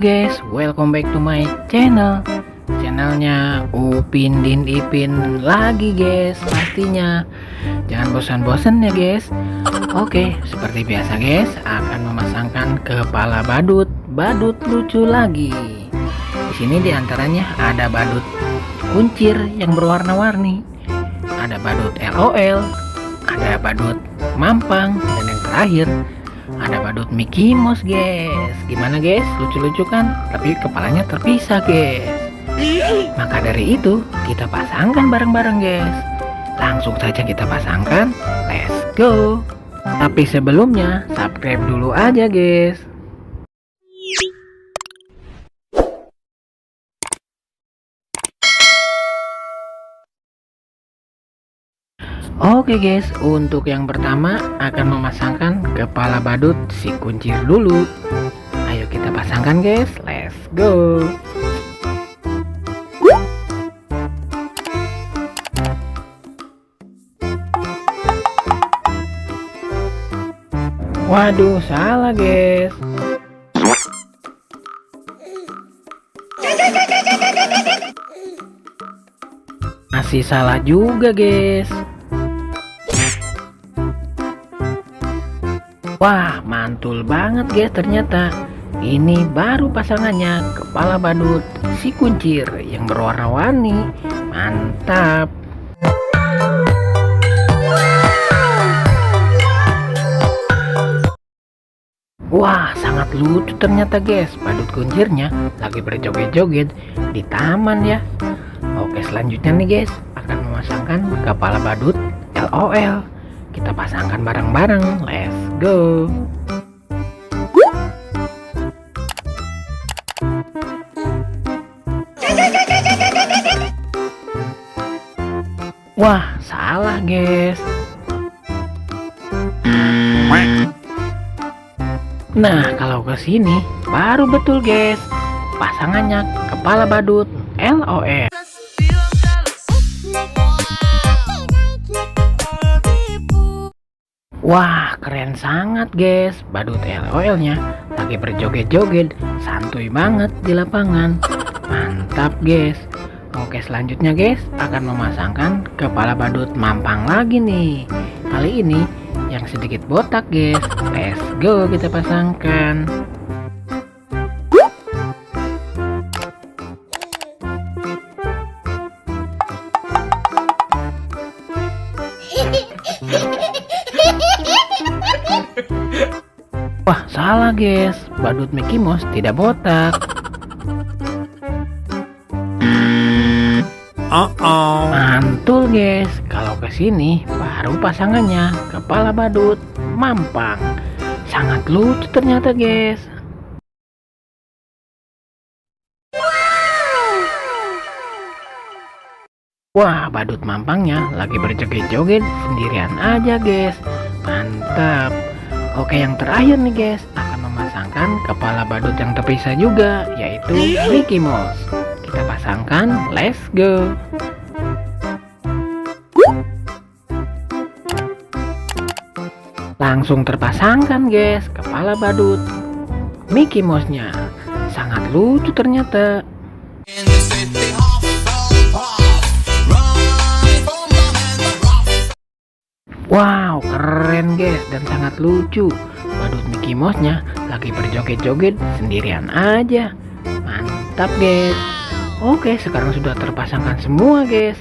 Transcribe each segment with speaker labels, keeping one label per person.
Speaker 1: guys, welcome back to my channelnya Upin Din Ipin lagi guys. Pastinya jangan bosan-bosan ya guys. Oke, seperti biasa guys, akan memasangkan kepala badut lucu lagi. Di sini diantaranya ada badut kuncir yang berwarna-warni, ada badut LOL, ada badut mampang, dan yang terakhir ada badut Mickey Mouse guys. Gimana guys, lucu-lucu kan? Tapi kepalanya terpisah guys. Maka dari itu kita pasangkan bareng-bareng guys. Langsung saja kita pasangkan, let's go. Tapi sebelumnya subscribe dulu aja guys. Oke guys, untuk yang pertama akan memasangkan kepala badut si kuncir dulu. Ayo kita pasangkan guys, let's go. Waduh, salah guys. Masih salah juga guys. Wah, mantul banget guys, ternyata ini baru pasangannya kepala badut si kuncir yang berwarna-warni. Mantap. Wah, sangat lucu ternyata guys. Badut kuncirnya lagi berjoget-joget di taman ya. Oke, selanjutnya nih guys, akan memasangkan kepala badut LOL. Kita pasangkan bareng-bareng, let's go. Wah, salah guys. Nah, kalau ke sini baru betul guys. Pasangannya kepala badut LOL. Wah, keren sangat guys. Badut LOL-nya lagi berjoget-joget, santuy banget di lapangan. Mantap guys. Oke, selanjutnya guys, akan memasangkan kepala badut mampang lagi nih. Kali ini yang sedikit botak guys. Let's go, kita pasangkan. Wah, salah guys. Badut Mickey Mouse tidak botak. Mantul guys. Kalau ke sini baru pasangannya kepala badut mampang. Sangat lucu ternyata guys. Wah, badut mampangnya lagi berjoget-joget sendirian aja guys. Mantap. Oke, yang terakhir nih guys, akan memasangkan kepala badut yang terpisah juga, yaitu Mickey Mouse. Kita pasangkan, let's go. Langsung terpasangkan guys, kepala badut Mickey Mouse-nya. Sangat lucu ternyata. Wow, keren guys dan sangat lucu. Badut Mickey Mouse-nya lagi berjoget-joget sendirian aja. Mantap guys. Oke, sekarang sudah terpasangkan semua guys.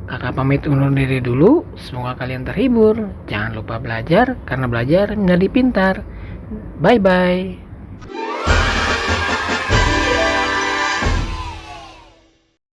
Speaker 1: Kakak pamit undur diri dulu. Semoga kalian terhibur. Jangan lupa belajar, karena belajar menjadi pintar. Bye bye.